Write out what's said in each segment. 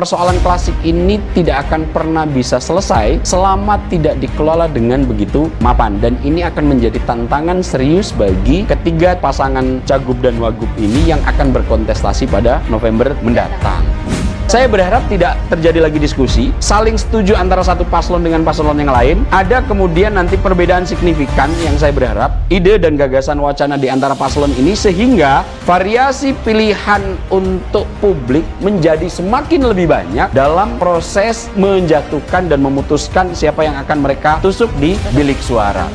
persoalan klasik ini tidak akan pernah bisa selesai selama tidak dikelola dengan begitu mapan, dan ini akan menjadi tantangan serius bagi ketiga pasangan Cagup dan Wagub ini yang akan berkontestasi pada November mendatang. Saya berharap tidak terjadi lagi diskusi, saling setuju antara satu paslon dengan paslon yang lain. Ada kemudian nanti perbedaan signifikan yang saya berharap, ide dan gagasan wacana di antara paslon ini, sehingga variasi pilihan untuk publik menjadi semakin lebih banyak dalam proses menjatuhkan dan memutuskan siapa yang akan mereka tusuk di bilik suara.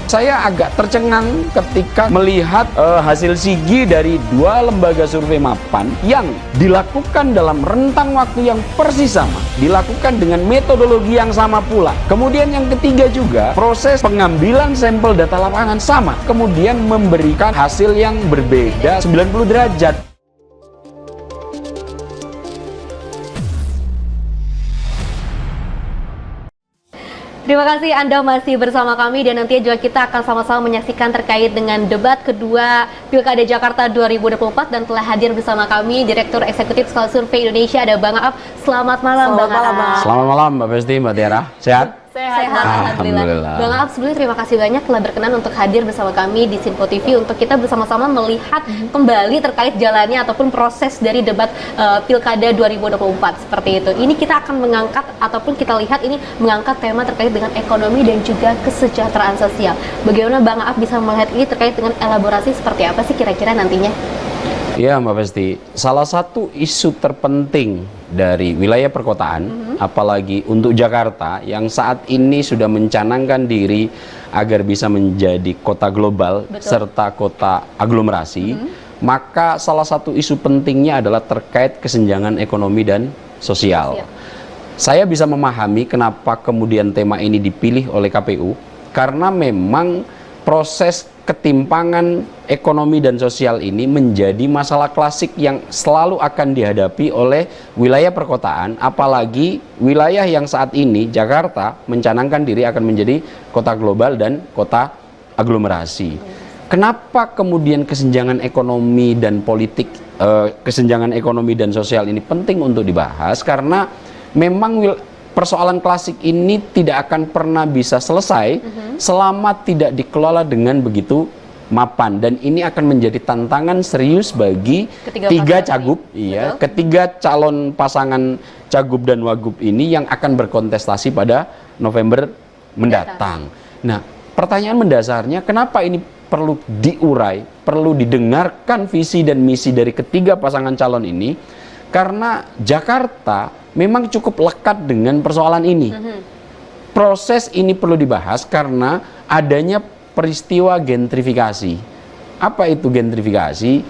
Saya agak tercengang ketika melihat hasil sigi dari dua lembaga survei mapan yang dilakukan dalam rentang waktu yang persis sama, dilakukan dengan metodologi yang sama pula. Kemudian yang ketiga juga, proses pengambilan sampel data lapangan sama, kemudian memberikan hasil yang berbeda 90 derajat. Terima kasih Anda masih bersama kami, dan nantinya juga kita akan sama-sama menyaksikan terkait dengan debat kedua Pilkada Jakarta 2024, dan telah hadir bersama kami Direktur Eksekutif Skala Survei Indonesia, ada Bang Aap. Selamat malam Bang Aap. Selamat malam Mbak Festi, Mbak Tiara. Sehat? Sehat, alhamdulillah. Bang Aap, sebelumnya terima kasih banyak telah berkenan untuk hadir bersama kami di Sinpo TV untuk kita bersama-sama melihat kembali terkait jalannya ataupun proses dari debat Pilkada 2024 seperti itu. Ini kita akan mengangkat ataupun kita lihat ini mengangkat tema terkait dengan ekonomi dan juga kesejahteraan sosial. Bagaimana Bang Aap bisa melihat ini terkait dengan elaborasi seperti apa sih kira-kira nantinya? Ya Mbak Festi, salah satu isu terpenting dari wilayah perkotaan, apalagi untuk Jakarta yang saat ini sudah mencanangkan diri agar bisa menjadi kota global, serta kota aglomerasi, maka salah satu isu pentingnya adalah terkait kesenjangan ekonomi dan sosial. Saya bisa memahami kenapa kemudian tema ini dipilih oleh KPU, karena memang proses ketimpangan ekonomi dan sosial ini menjadi masalah klasik yang selalu akan dihadapi oleh wilayah perkotaan, apalagi wilayah yang saat ini Jakarta mencanangkan diri akan menjadi kota global dan kota aglomerasi. Kenapa kemudian kesenjangan ekonomi dan politik, kesenjangan ekonomi dan sosial ini penting untuk dibahas? Karena memang persoalan klasik ini tidak akan pernah bisa selesai selama tidak dikelola dengan begitu mapan, dan ini akan menjadi tantangan serius bagi ketiga Cagup, ketiga calon pasangan Cagup dan Wagub ini yang akan berkontestasi pada November mendatang. Nah, pertanyaan mendasarnya, kenapa ini perlu diurai, perlu didengarkan visi dan misi dari ketiga pasangan calon ini? Karena Jakarta memang cukup lekat dengan persoalan ini. Proses ini perlu dibahas karena adanya peristiwa gentrifikasi. Apa itu gentrifikasi?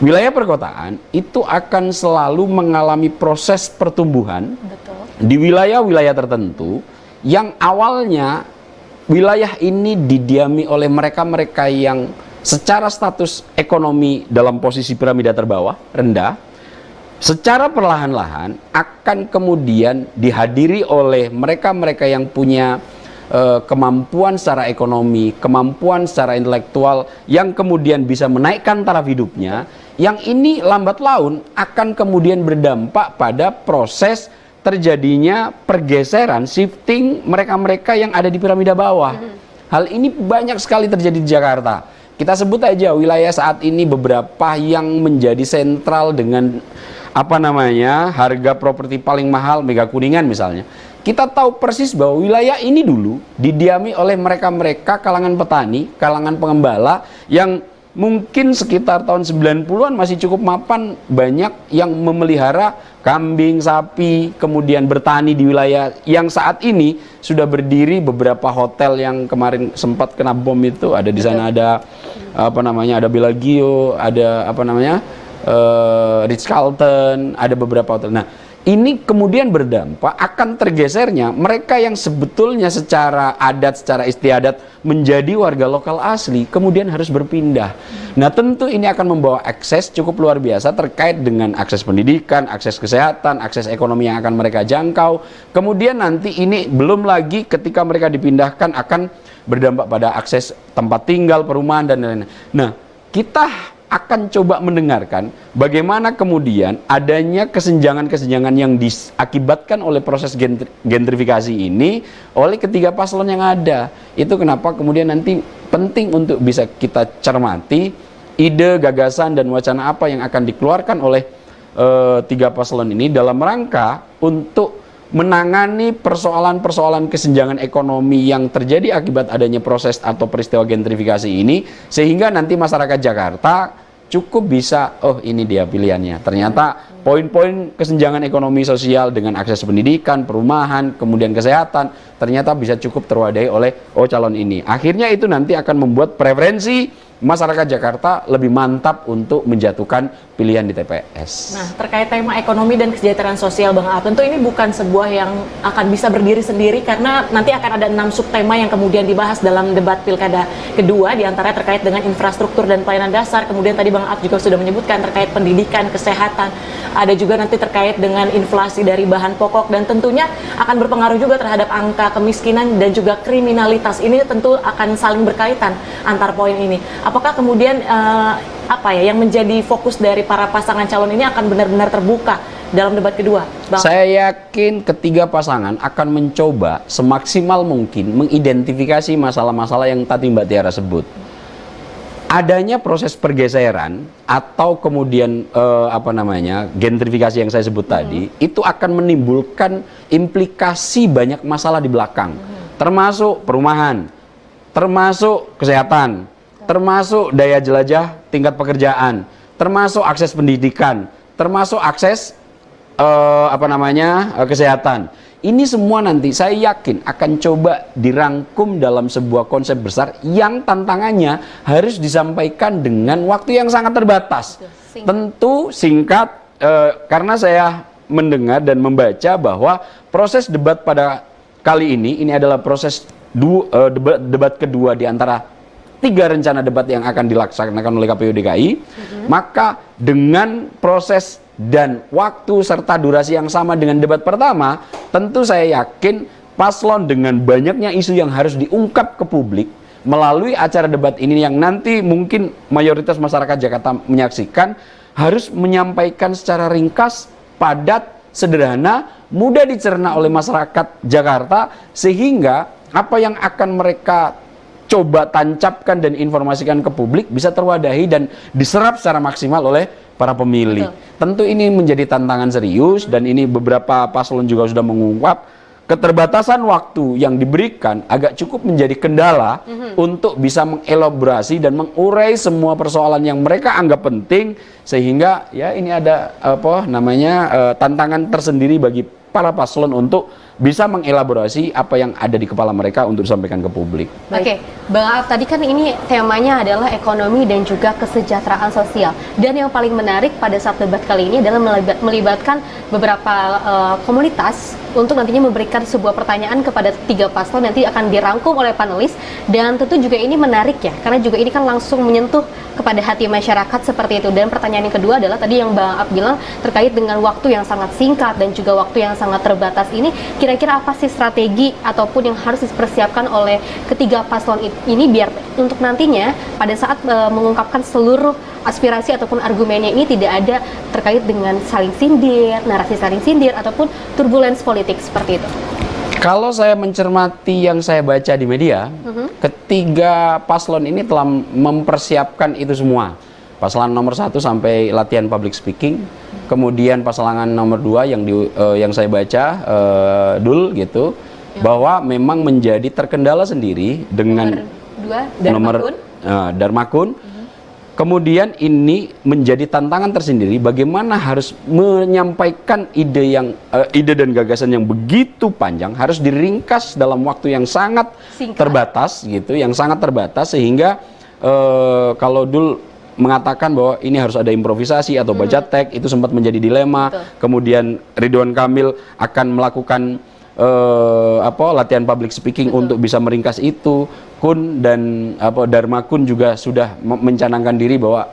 Wilayah perkotaan itu akan selalu mengalami proses pertumbuhan di wilayah-wilayah tertentu yang awalnya wilayah ini didiami oleh mereka-mereka yang secara status ekonomi dalam posisi piramida terbawah, rendah. Secara perlahan-lahan akan kemudian dihadiri oleh mereka-mereka yang punya kemampuan secara ekonomi, kemampuan secara intelektual, yang kemudian bisa menaikkan taraf hidupnya, yang ini lambat laun akan kemudian berdampak pada proses terjadinya pergeseran, shifting mereka-mereka yang ada di piramida bawah. Hal ini banyak sekali terjadi di Jakarta. Kita sebut aja wilayah saat ini beberapa yang menjadi sentral dengan harga properti paling mahal, Mega Kuningan misalnya. Kita tahu persis bahwa wilayah ini dulu didiami oleh mereka-mereka kalangan petani, kalangan pengembala yang mungkin sekitar tahun 90-an masih cukup mapan, banyak yang memelihara kambing, sapi, kemudian bertani di wilayah yang saat ini sudah berdiri beberapa hotel yang kemarin sempat kena bom itu, ada di sana ada ada Bellagio, ada Ritz-Carlton, ada beberapa hotel. Nah, ini kemudian berdampak akan tergesernya mereka yang sebetulnya secara adat, secara istiadat menjadi warga lokal asli, kemudian harus berpindah. Nah, tentu ini akan membawa akses cukup luar biasa terkait dengan akses pendidikan, akses kesehatan, akses ekonomi yang akan mereka jangkau. Kemudian nanti ini belum lagi ketika mereka dipindahkan akan berdampak pada akses tempat tinggal, perumahan, dan lain-lain. Nah, kita akan coba mendengarkan bagaimana kemudian adanya kesenjangan-kesenjangan yang diakibatkan oleh proses gentrifikasi ini oleh ketiga paslon yang ada. Itu kenapa kemudian nanti penting untuk bisa kita cermati ide, gagasan, dan wacana apa yang akan dikeluarkan oleh tiga paslon ini dalam rangka untuk menangani persoalan-persoalan kesenjangan ekonomi yang terjadi akibat adanya proses atau peristiwa gentrifikasi ini, sehingga nanti masyarakat Jakarta cukup bisa, oh ini dia pilihannya. Ternyata poin-poin kesenjangan ekonomi sosial dengan akses pendidikan, perumahan, kemudian kesehatan, ternyata bisa cukup terwadahi oleh calon ini. Akhirnya itu nanti akan membuat preferensi masyarakat Jakarta lebih mantap untuk menjatuhkan pilihan di TPS. Nah, terkait tema ekonomi dan kesejahteraan sosial, Bang Aap, tentu ini bukan sebuah yang akan bisa berdiri sendiri karena nanti akan ada 6 subtema yang kemudian dibahas dalam debat pilkada kedua, diantaranya terkait dengan infrastruktur dan pelayanan dasar. Kemudian tadi Bang Aap juga sudah menyebutkan terkait pendidikan, kesehatan, ada juga nanti terkait dengan inflasi dari bahan pokok, dan tentunya akan berpengaruh juga terhadap angka kemiskinan dan juga kriminalitas. Ini tentu akan saling berkaitan antar poin ini. Apakah kemudian yang menjadi fokus dari para pasangan calon ini akan benar-benar terbuka dalam debat kedua, Bang? Saya yakin ketiga pasangan akan mencoba semaksimal mungkin mengidentifikasi masalah-masalah yang tadi Mbak Tiara sebut. Adanya proses pergeseran atau kemudian gentrifikasi yang saya sebut tadi, itu akan menimbulkan implikasi banyak masalah di belakang, termasuk perumahan, termasuk kesehatan, termasuk daya jelajah tingkat pekerjaan, termasuk akses pendidikan, termasuk akses kesehatan. Ini semua nanti saya yakin akan coba dirangkum dalam sebuah konsep besar yang tantangannya harus disampaikan dengan waktu yang sangat terbatas. Tentu singkat, karena saya mendengar dan membaca bahwa proses debat pada kali ini adalah proses debat kedua di antara 3 rencana debat yang akan dilaksanakan oleh KPU DKI, maka dengan proses dan waktu serta durasi yang sama dengan debat pertama, tentu saya yakin paslon dengan banyaknya isu yang harus diungkap ke publik melalui acara debat ini yang nanti mungkin mayoritas masyarakat Jakarta menyaksikan, harus menyampaikan secara ringkas, padat, sederhana, mudah dicerna oleh masyarakat Jakarta, sehingga apa yang akan mereka coba tancapkan dan informasikan ke publik bisa terwadahi dan diserap secara maksimal oleh para pemilih. Tentu ini menjadi tantangan serius, dan ini beberapa paslon juga sudah mengungkap keterbatasan waktu yang diberikan agak cukup menjadi kendala untuk bisa mengelaborasi dan mengurai semua persoalan yang mereka anggap penting, sehingga ya ini ada tantangan tersendiri bagi para paslon untuk bisa mengelaborasi apa yang ada di kepala mereka untuk disampaikan ke publik. Oke, Bang Aap, tadi kan ini temanya adalah ekonomi dan juga kesejahteraan sosial. Dan yang paling menarik pada saat debat kali ini adalah melibatkan beberapa komunitas untuk nantinya memberikan sebuah pertanyaan kepada 3 paslon, nanti akan dirangkum oleh panelis. Dan tentu juga ini menarik ya, karena juga ini kan langsung menyentuh kepada hati masyarakat seperti itu. Dan pertanyaan yang kedua adalah tadi yang Bang Aap bilang terkait dengan waktu yang sangat singkat dan juga waktu yang sangat terbatas ini, kira-kira apa sih strategi ataupun yang harus dipersiapkan oleh ketiga paslon ini biar untuk nantinya pada saat mengungkapkan seluruh aspirasi ataupun argumennya ini tidak ada terkait dengan saling sindir, narasi saling sindir ataupun turbulence politik seperti itu. Kalau saya mencermati yang saya baca di media, ketiga paslon ini telah mempersiapkan itu semua. Pasangan nomor 1 sampai latihan public speaking, kemudian pasangan nomor 2 yang saya baca Dul gitu, bahwa memang menjadi terkendala sendiri dengan nomor Darmakun. Kemudian ini menjadi tantangan tersendiri bagaimana harus menyampaikan ide dan gagasan yang begitu panjang harus diringkas dalam waktu yang sangat terbatas gitu, sehingga kalau Dul mengatakan bahwa ini harus ada improvisasi atau baca teks, itu sempat menjadi dilema. Kemudian Ridwan Kamil akan melakukan latihan public speaking untuk bisa meringkas itu. Kun dan Darmakun juga sudah mencanangkan diri bahwa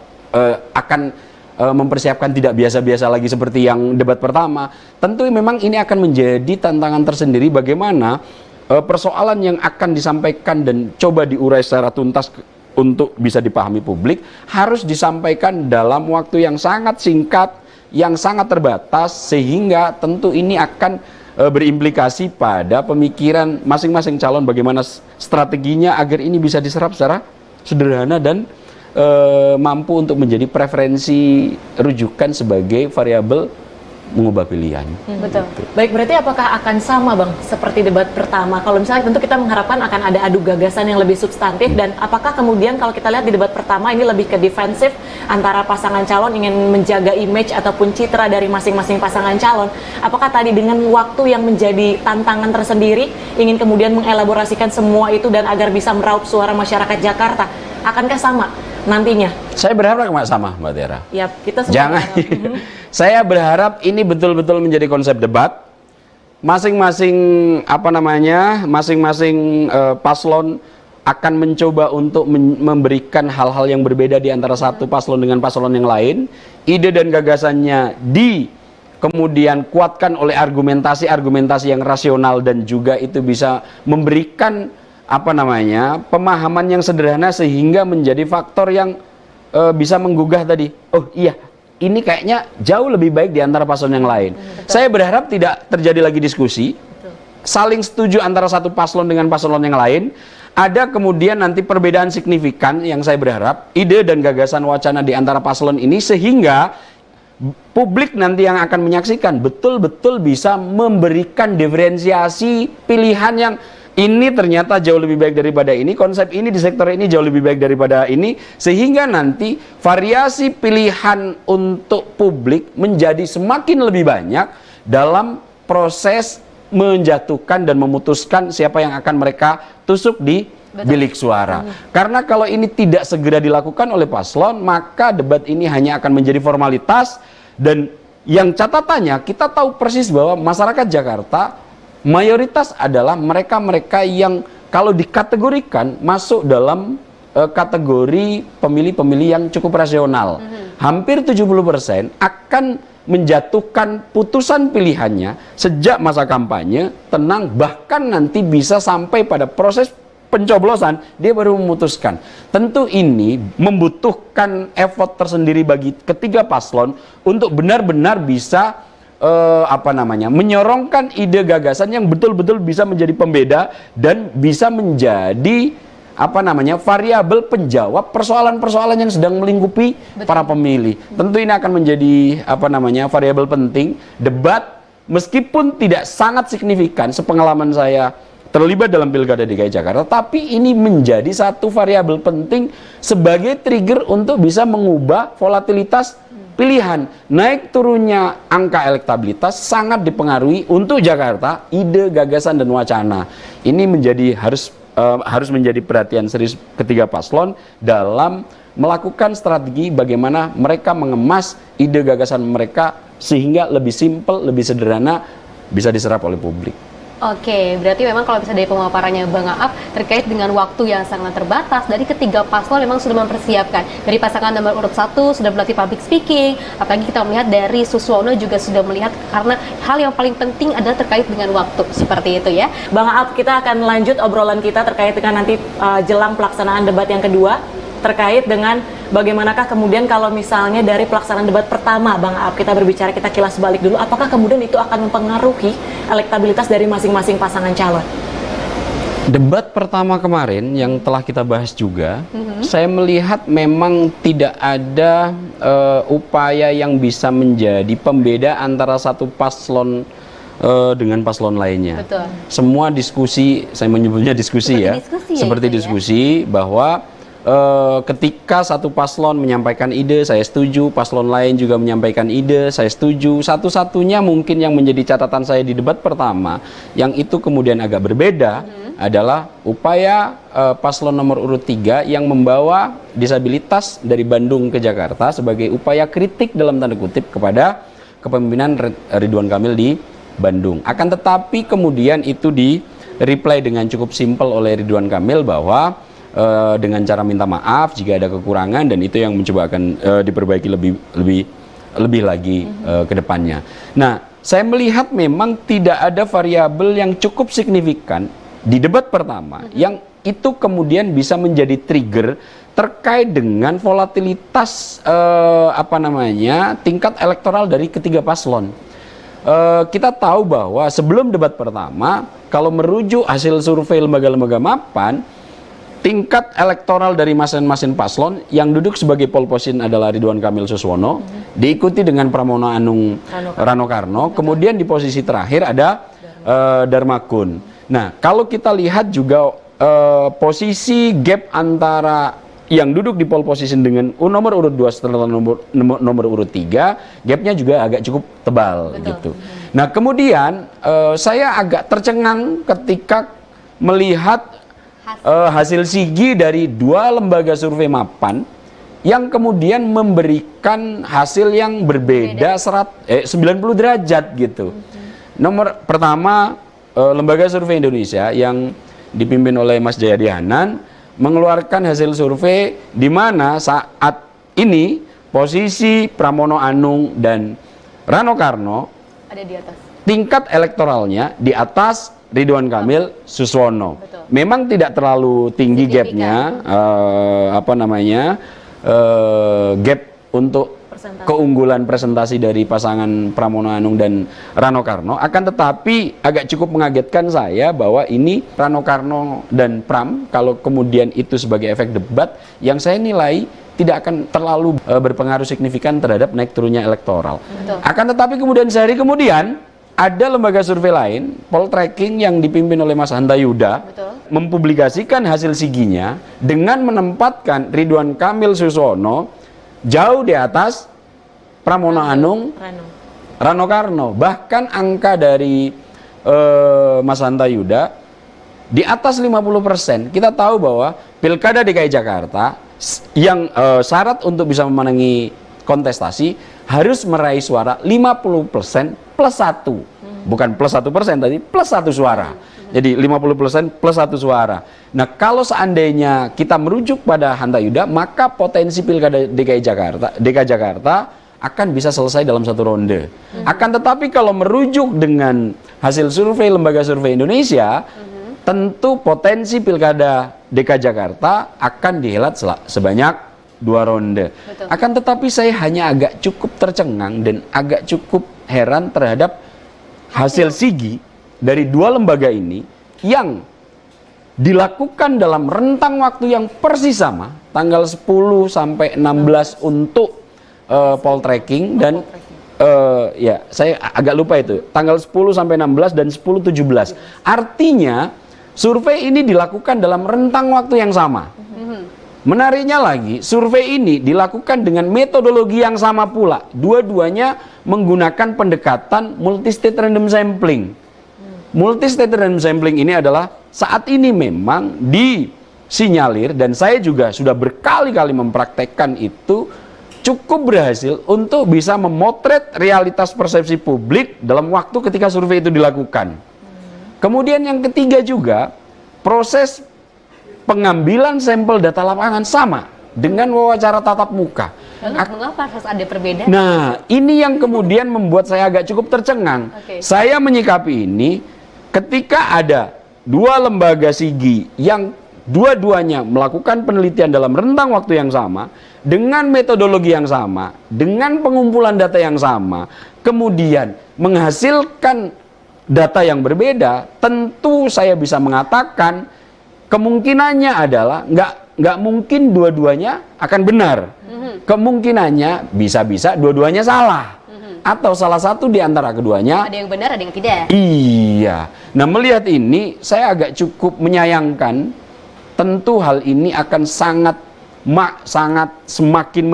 akan mempersiapkan tidak biasa-biasa lagi seperti yang debat pertama. Tentu memang ini akan menjadi tantangan tersendiri bagaimana persoalan yang akan disampaikan dan coba diurai secara tuntas untuk bisa dipahami publik harus disampaikan dalam waktu yang sangat singkat, yang sangat terbatas, sehingga tentu ini akan berimplikasi pada pemikiran masing-masing calon bagaimana strateginya agar ini bisa diserap secara sederhana dan mampu untuk menjadi preferensi rujukan sebagai variabel mengubah pilihan. Betul. Baik, berarti apakah akan sama Bang seperti debat pertama? Kalau misalnya tentu kita mengharapkan akan ada adu gagasan yang lebih substantif, dan apakah kemudian kalau kita lihat di debat pertama ini lebih ke defensif antara pasangan calon ingin menjaga image ataupun citra dari masing-masing pasangan calon? Apakah tadi dengan waktu yang menjadi tantangan tersendiri ingin kemudian mengelaborasikan semua itu dan agar bisa meraup suara masyarakat Jakarta? Akankah sama nantinya? Saya berharap sama, Mbak Tiara. Ya, kita semua Jangan. Saya berharap ini betul-betul menjadi konsep debat. Masing-masing masing-masing paslon akan mencoba untuk memberikan hal-hal yang berbeda di antara satu paslon dengan paslon yang lain. Ide dan gagasannya kemudian kuatkan oleh argumentasi yang rasional dan juga itu bisa memberikan pemahaman yang sederhana sehingga menjadi faktor yang bisa menggugah tadi. Oh iya, ini kayaknya jauh lebih baik di antara paslon yang lain. Saya berharap tidak terjadi lagi diskusi, saling setuju antara satu paslon dengan paslon yang lain. Ada kemudian nanti perbedaan signifikan yang saya berharap ide dan gagasan wacana di antara paslon ini sehingga publik nanti yang akan menyaksikan betul-betul bisa memberikan diferensiasi pilihan yang ini ternyata jauh lebih baik daripada ini, konsep ini di sektor ini jauh lebih baik daripada ini, sehingga nanti variasi pilihan untuk publik menjadi semakin lebih banyak dalam proses menjatuhkan dan memutuskan siapa yang akan mereka tusuk di bilik suara. Karena kalau ini tidak segera dilakukan oleh paslon, maka debat ini hanya akan menjadi formalitas, dan yang catatannya kita tahu persis bahwa masyarakat Jakarta mayoritas adalah mereka-mereka yang kalau dikategorikan masuk dalam kategori pemilih-pemilih yang cukup rasional. Hampir 70% akan menjatuhkan putusan pilihannya sejak masa kampanye, tenang, bahkan nanti bisa sampai pada proses pencoblosan dia baru memutuskan. Tentu ini membutuhkan effort tersendiri bagi ketiga paslon untuk benar-benar bisa menyorongkan ide gagasan yang betul-betul bisa menjadi pembeda dan bisa menjadi variabel penjawab persoalan-persoalan yang sedang melingkupi para pemilih. Tentu ini akan menjadi variabel penting. Debat meskipun tidak sangat signifikan sepengalaman saya terlibat dalam Pilkada DKI Jakarta, tapi ini menjadi satu variabel penting sebagai trigger untuk bisa mengubah volatilitas pilihan. Naik turunnya angka elektabilitas sangat dipengaruhi untuk Jakarta ide, gagasan, dan wacana. Ini harus menjadi perhatian serius ketiga paslon dalam melakukan strategi bagaimana mereka mengemas ide gagasan mereka sehingga lebih simpel, lebih sederhana, bisa diserap oleh publik. Oke, berarti memang kalau bisa dari pemaparannya Bang Aap terkait dengan waktu yang sangat terbatas, dari ketiga paslon memang sudah mempersiapkan. Dari pasangan nomor urut 1 sudah berlatih public speaking, apalagi kita melihat dari Suswono juga sudah melihat, karena hal yang paling penting adalah terkait dengan waktu, seperti itu ya. Bang Aap, kita akan lanjut obrolan kita terkait dengan nanti jelang pelaksanaan debat yang kedua, terkait dengan bagaimanakah kemudian kalau misalnya dari pelaksanaan debat pertama, Bang Aap, kita berbicara, kita kilas balik dulu, apakah kemudian itu akan mempengaruhi elektabilitas dari masing-masing pasangan calon? Debat pertama kemarin yang telah kita bahas juga, saya melihat memang tidak ada upaya yang bisa menjadi pembeda antara satu paslon dengan paslon lainnya. Betul. Semua diskusi, saya menyebutnya diskusi ya, seperti diskusi bahwa ketika satu paslon menyampaikan ide, saya setuju, paslon lain juga menyampaikan ide, saya setuju. Satu-satunya mungkin yang menjadi catatan saya di debat pertama, yang itu kemudian agak berbeda, adalah upaya paslon nomor urut 3 yang membawa disabilitas dari Bandung ke Jakarta sebagai upaya kritik dalam tanda kutip kepada kepemimpinan Ridwan Kamil di Bandung. Akan tetapi kemudian itu di-reply dengan cukup simpel oleh Ridwan Kamil bahwa dengan cara minta maaf jika ada kekurangan, dan itu yang mencoba akan diperbaiki lebih lagi ke depannya. Nah, saya melihat memang tidak ada variabel yang cukup signifikan di debat pertama yang itu kemudian bisa menjadi trigger terkait dengan volatilitas tingkat elektoral dari ketiga paslon. Kita tahu bahwa sebelum debat pertama, kalau merujuk hasil survei lembaga-lembaga mapan, tingkat elektoral dari masing-masing paslon yang duduk sebagai pole position adalah Ridwan Kamil Suswono, diikuti dengan Pramono Anung Rano Karno, kemudian di posisi terakhir ada Dharma Kun. Nah, kalau kita lihat juga posisi gap antara yang duduk di pole position dengan nomor urut 2 setelah nomor urut 3, gapnya juga agak cukup tebal. Betul. Gitu. Nah, kemudian saya agak tercengang ketika melihat hasil SIGI dari 2 lembaga survei mapan yang kemudian memberikan hasil yang berbeda 90 derajat gitu. Nomor pertama, lembaga survei Indonesia yang dipimpin oleh Mas Jayadi Hanan mengeluarkan hasil survei di mana saat ini posisi Pramono Anung dan Rano Karno ada di atas. Tingkat elektoralnya di atas Ridwan Kamil Suswono. Betul. Memang tidak terlalu tinggi gapnya, gap untuk keunggulan presentasi dari pasangan Pramono Anung dan Rano Karno. Akan tetapi agak cukup mengagetkan saya bahwa ini Rano Karno dan Pram, kalau kemudian itu sebagai efek debat, yang saya nilai tidak akan terlalu berpengaruh signifikan terhadap naik turunnya elektoral. Betul. Akan tetapi kemudian sehari kemudian ada lembaga survei lain, Poltreking yang dipimpin oleh Mas Hanta Yuda, mempublikasikan hasil SIGI-nya dengan menempatkan Ridwan Kamil Suswono jauh di atas Pramono Anung, Rano Karno. Bahkan angka dari Mas Hanta Yuda di atas 50%. Kita tahu bahwa Pilkada DKI Jakarta yang syarat untuk bisa memenangi kontestasi harus meraih suara 50% plus 1, bukan plus 1% tadi, plus 1 suara. Jadi 50% plus 1 suara. Nah, kalau seandainya kita merujuk pada Hanta Yuda, maka potensi Pilkada DKI Jakarta akan bisa selesai dalam 1 ronde. Akan tetapi kalau merujuk dengan hasil survei lembaga survei Indonesia, tentu potensi Pilkada DKI Jakarta akan dihelat sebanyak 2 ronde. Betul. Akan tetapi saya hanya agak cukup tercengang dan agak cukup heran terhadap hasil SIGI dari 2 lembaga ini yang dilakukan dalam rentang waktu yang persis sama, tanggal 10 sampai 16 untuk Poltreking dan ya saya agak lupa itu, tanggal 10 sampai 16 dan 10-17. Artinya survei ini dilakukan dalam rentang waktu yang sama. Menariknya lagi, survei ini dilakukan dengan metodologi yang sama pula. Dua-duanya menggunakan pendekatan multi-state random sampling. Multi-state random sampling ini adalah saat ini memang disinyalir, dan saya juga sudah berkali-kali mempraktekkan itu, cukup berhasil untuk bisa memotret realitas persepsi publik dalam waktu ketika survei itu dilakukan. Kemudian yang ketiga juga, proses pengambilan sampel data lapangan sama dengan wawancara tatap muka. Mengapa harus ada perbedaan? Nah, ini yang kemudian membuat saya agak cukup tercengang. Saya menyikapi ini ketika ada 2 lembaga SIGI yang dua-duanya melakukan penelitian dalam rentang waktu yang sama, dengan metodologi yang sama, dengan pengumpulan data yang sama, kemudian menghasilkan data yang berbeda, tentu saya bisa mengatakan kemungkinannya adalah nggak mungkin dua-duanya akan benar. Kemungkinannya bisa-bisa dua-duanya salah. Atau salah satu di antara keduanya ada yang benar, ada yang tidak. Iya. Nah, melihat ini saya agak cukup menyayangkan. Tentu hal ini akan sangat semakin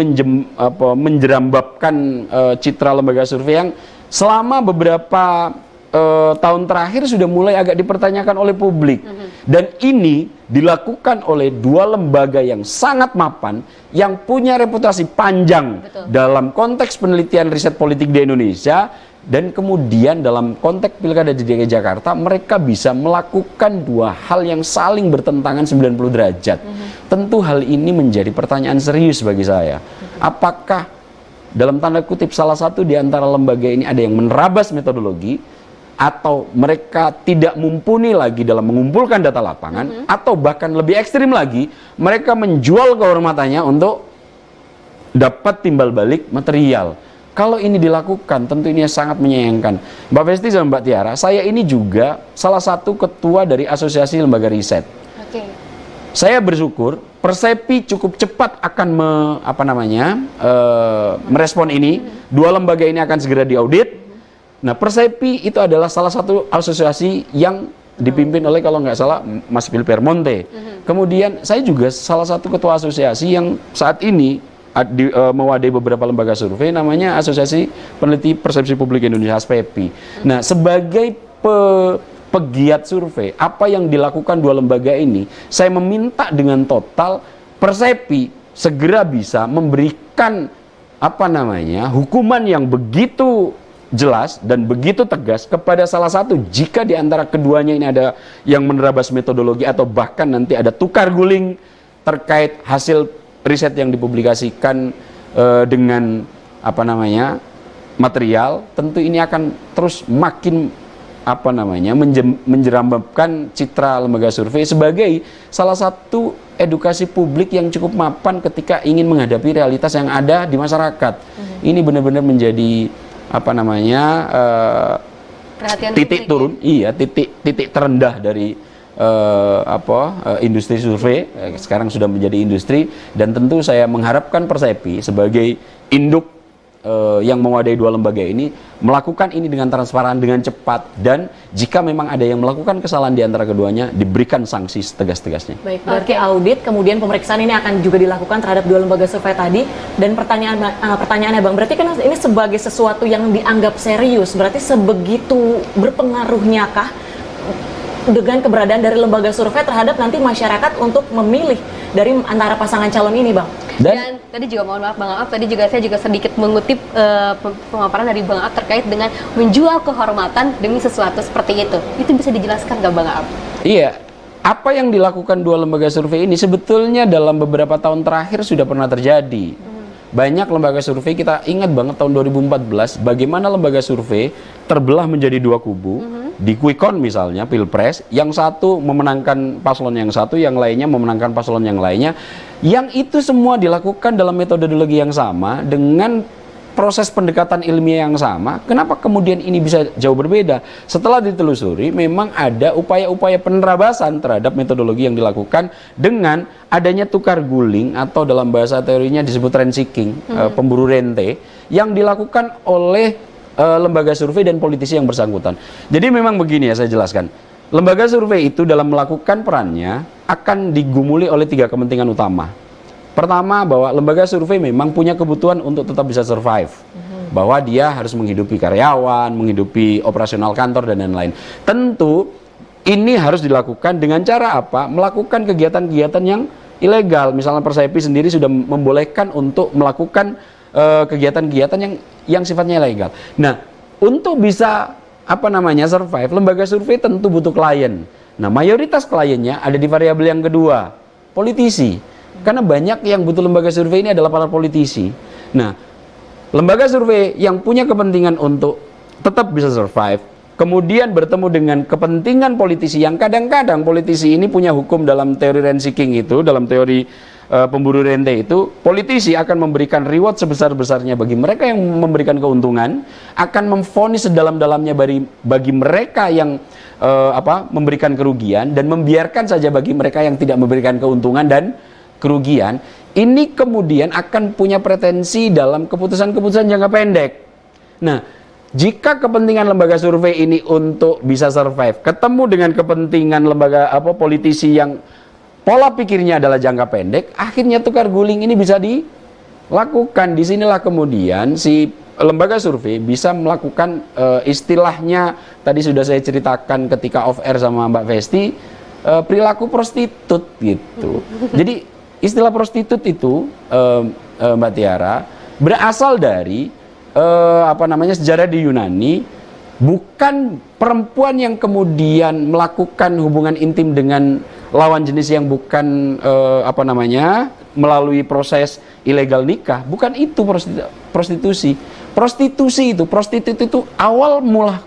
menjerambabkan citra lembaga survei yang selama beberapa tahun terakhir sudah mulai agak dipertanyakan oleh publik. Dan ini dilakukan oleh 2 lembaga yang sangat mapan, yang punya reputasi panjang dalam konteks penelitian riset politik di Indonesia, dan kemudian dalam konteks Pilkada di DKI Jakarta mereka bisa melakukan 2 hal yang saling bertentangan 90 derajat. Tentu hal ini menjadi pertanyaan serius bagi saya. Apakah dalam tanda kutip salah satu di antara lembaga ini ada yang menerabas metodologi, atau mereka tidak mumpuni lagi dalam mengumpulkan data lapangan, atau bahkan lebih ekstrim lagi, mereka menjual kehormatannya untuk dapat timbal balik material. Kalau ini dilakukan, tentu ini sangat menyayangkan. Mbak Festi sama Mbak Tiara, saya ini juga salah satu ketua dari Asosiasi Lembaga Riset. Oke. Saya bersyukur Persepi cukup cepat akan merespon ini. Dua lembaga ini akan segera diaudit. Nah, Persepi itu adalah salah satu asosiasi yang dipimpin oleh, kalau nggak salah, Mas Phil Permonte. Kemudian saya juga salah satu ketua asosiasi yang saat ini mewadahi beberapa lembaga survei, namanya Asosiasi Peneliti Persepsi Publik Indonesia, ASPEPI. Nah, sebagai pegiat survei, apa yang dilakukan dua lembaga ini, saya meminta dengan total Persepi segera bisa memberikan hukuman yang begitu jelas dan begitu tegas kepada salah satu jika di antara keduanya ini ada yang menerabas metodologi atau bahkan nanti ada tukar guling terkait hasil riset yang dipublikasikan dengan material. Tentu ini akan terus makin menjerambabkan citra lembaga survei sebagai salah satu edukasi publik yang cukup mapan ketika ingin menghadapi realitas yang ada di masyarakat. Ini benar-benar menjadi titik turun, titik terendah dari industri survei. Sekarang sudah menjadi industri, dan tentu saya mengharapkan Persepi sebagai induk yang mewadahi dua lembaga ini melakukan ini dengan transparan, dengan cepat, dan jika memang ada yang melakukan kesalahan di antara keduanya, diberikan sanksi setegas-tegasnya. Baik, berarti audit, kemudian pemeriksaan ini akan juga dilakukan terhadap dua lembaga survei tadi. Dan pertanyaannya Bang, berarti kan ini sebagai sesuatu yang dianggap serius, berarti sebegitu berpengaruhnya kah dengan keberadaan dari lembaga survei terhadap nanti masyarakat untuk memilih dari antara pasangan calon ini, Bang? Dan tadi juga, mohon maaf Bang Aap, tadi juga saya juga sedikit mengutip pemaparan dari Bang Aap terkait dengan menjual kehormatan demi sesuatu seperti itu. Itu bisa dijelaskan nggak Bang Aap? Iya, apa yang dilakukan dua lembaga survei ini sebetulnya dalam beberapa tahun terakhir sudah pernah terjadi. Banyak lembaga survei, kita ingat banget tahun 2014 bagaimana lembaga survei terbelah menjadi dua kubu. Di Quick Count misalnya, Pilpres, yang satu memenangkan paslon yang satu, yang lainnya memenangkan paslon yang lainnya. Yang itu semua dilakukan dalam metodologi yang sama, dengan proses pendekatan ilmiah yang sama. Kenapa kemudian ini bisa jauh berbeda? Setelah ditelusuri, memang ada upaya-upaya penerabasan terhadap metodologi yang dilakukan dengan adanya tukar guling, atau dalam bahasa teorinya disebut rent seeking, pemburu rente, yang dilakukan oleh lembaga survei dan politisi yang bersangkutan. Jadi memang begini ya, saya jelaskan. Lembaga survei itu dalam melakukan perannya akan digumuli oleh tiga kepentingan utama. Pertama, bahwa lembaga survei memang punya kebutuhan untuk tetap bisa survive. Bahwa dia harus menghidupi karyawan, menghidupi operasional kantor, dan lain-lain. Tentu ini harus dilakukan dengan cara apa? Melakukan kegiatan-kegiatan yang ilegal. Misalnya Persepi sendiri sudah membolehkan untuk melakukan kegiatan-kegiatan yang sifatnya ilegal. Nah, untuk bisa survive, lembaga survei tentu butuh klien. Nah, mayoritas kliennya ada di variabel yang kedua, politisi. Karena banyak yang butuh lembaga survei ini adalah para politisi. Nah, lembaga survei yang punya kepentingan untuk tetap bisa survive, kemudian bertemu dengan kepentingan politisi yang kadang-kadang politisi ini punya hukum dalam teori rent seeking itu, dalam teori pemburu rente itu, politisi akan memberikan reward sebesar-besarnya bagi mereka yang memberikan keuntungan, akan memvonis sedalam-dalamnya bagi mereka yang memberikan kerugian, dan membiarkan saja bagi mereka yang tidak memberikan keuntungan dan kerugian. Ini kemudian akan punya pretensi dalam keputusan-keputusan jangka pendek. Nah, jika kepentingan lembaga survei ini untuk bisa survive ketemu dengan kepentingan lembaga politisi yang pola pikirnya adalah jangka pendek, akhirnya tukar guling ini bisa dilakukan. Disinilah kemudian si lembaga survei bisa melakukan istilahnya, tadi sudah saya ceritakan ketika off air sama Mbak Festi, perilaku prostitut gitu. Jadi istilah prostitut itu, Mbak Tiara, berasal dari sejarah di Yunani. Bukan perempuan yang kemudian melakukan hubungan intim dengan lawan jenis yang bukan melalui proses ilegal nikah. Bukan itu prostitusi. Prostitut itu awal mula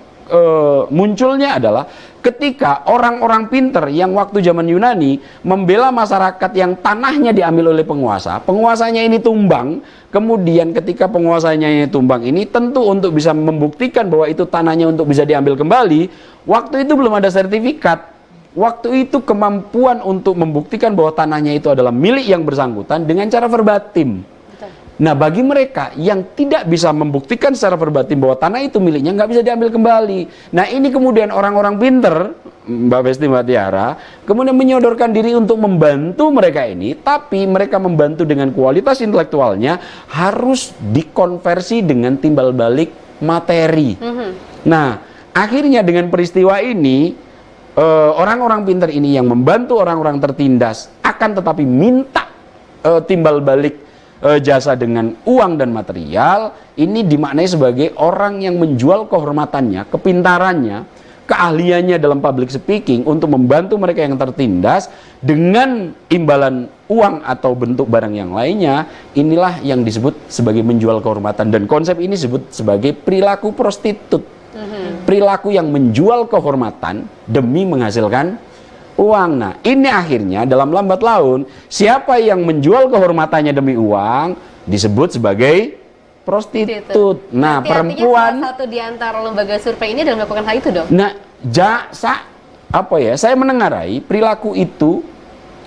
munculnya adalah ketika orang-orang pinter yang waktu zaman Yunani membela masyarakat yang tanahnya diambil oleh penguasa, penguasanya ini tumbang, kemudian ketika penguasanya ini tumbang ini tentu untuk bisa membuktikan bahwa itu tanahnya untuk bisa diambil kembali, waktu itu belum ada sertifikat. Waktu itu kemampuan untuk membuktikan bahwa tanahnya itu adalah milik yang bersangkutan dengan cara verbatim. Nah, bagi mereka yang tidak bisa membuktikan secara verbatim bahwa tanah itu miliknya, nggak bisa diambil kembali. Nah, ini kemudian orang-orang pinter, Mbak Besti, Mbak Tiara, kemudian menyodorkan diri untuk membantu mereka ini, tapi mereka membantu dengan kualitas intelektualnya harus dikonversi dengan timbal balik materi. Nah, akhirnya dengan peristiwa ini, orang-orang pinter ini yang membantu orang-orang tertindas akan tetapi minta timbal balik jasa dengan uang dan material, ini dimaknai sebagai orang yang menjual kehormatannya, kepintarannya, keahliannya dalam public speaking untuk membantu mereka yang tertindas dengan imbalan uang atau bentuk barang yang lainnya. Inilah yang disebut sebagai menjual kehormatan, dan konsep ini disebut sebagai perilaku prostitut. Perilaku yang menjual kehormatan demi menghasilkan uang. Nah, ini akhirnya dalam lambat laun, siapa yang menjual kehormatannya demi uang disebut sebagai prostitut. Nah, perempuan, salah satu di antara lembaga survei ini adalah melakukan hal itu dong. Nah, saya menengarai perilaku itu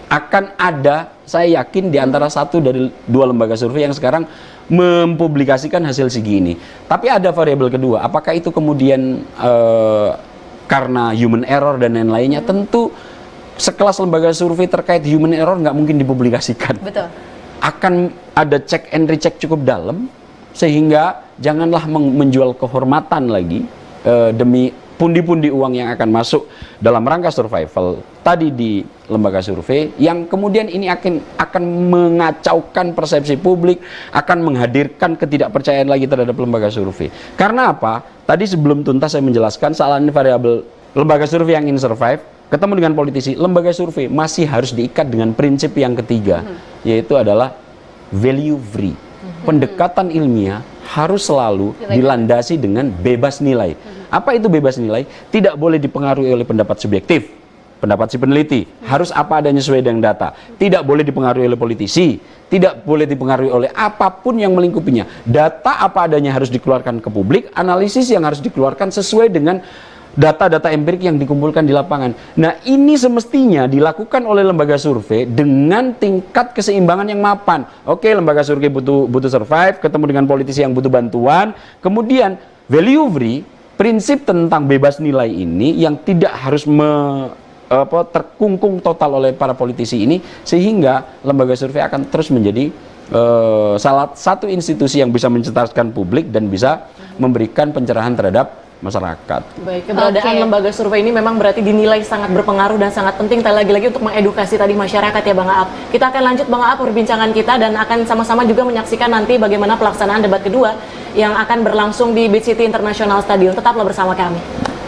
akan ada, saya yakin di antara satu dari dua lembaga survei yang sekarang mempublikasikan hasil segini. Tapi ada variabel kedua, apakah itu kemudian karena human error dan lain-lainnya? Tentu sekelas lembaga survei terkait human error nggak mungkin dipublikasikan. Betul. Akan ada check and recheck cukup dalam, sehingga janganlah menjual kehormatan lagi demi pundi-pundi uang yang akan masuk dalam rangka survival tadi di lembaga survei, yang kemudian ini akan mengacaukan persepsi publik, akan menghadirkan ketidakpercayaan lagi terhadap lembaga survei. Karena apa? Tadi sebelum tuntas saya menjelaskan soal ini variabel lembaga survei yang ingin survive ketemu dengan politisi, lembaga survei masih harus diikat dengan prinsip yang ketiga, yaitu adalah value free. Pendekatan ilmiah harus selalu dilandasi dengan bebas nilai. Apa itu bebas nilai? Tidak boleh dipengaruhi oleh pendapat subjektif, pendapat si peneliti, harus apa adanya sesuai dengan data. Tidak boleh dipengaruhi oleh politisi, tidak boleh dipengaruhi oleh apapun yang melingkupinya. Data apa adanya harus dikeluarkan ke publik, analisis yang harus dikeluarkan sesuai dengan data-data empirik yang dikumpulkan di lapangan. Nah, ini semestinya dilakukan oleh lembaga survei dengan tingkat keseimbangan yang mapan. Oke, lembaga survei butuh survive, ketemu dengan politisi yang butuh bantuan. Kemudian value free, prinsip tentang bebas nilai ini yang tidak harus terkungkung total oleh para politisi ini, sehingga lembaga survei akan terus menjadi salah satu institusi yang bisa mencerdaskan publik dan bisa memberikan pencerahan terhadap masyarakat. Baik, keberadaan lembaga survei ini memang berarti dinilai sangat berpengaruh dan sangat penting lagi-lagi untuk mengedukasi tadi masyarakat ya Bang Aap. Kita akan lanjut Bang Aap perbincangan kita dan akan sama-sama juga menyaksikan nanti bagaimana pelaksanaan debat kedua yang akan berlangsung di Beach City International Stadium. Tetaplah bersama kami.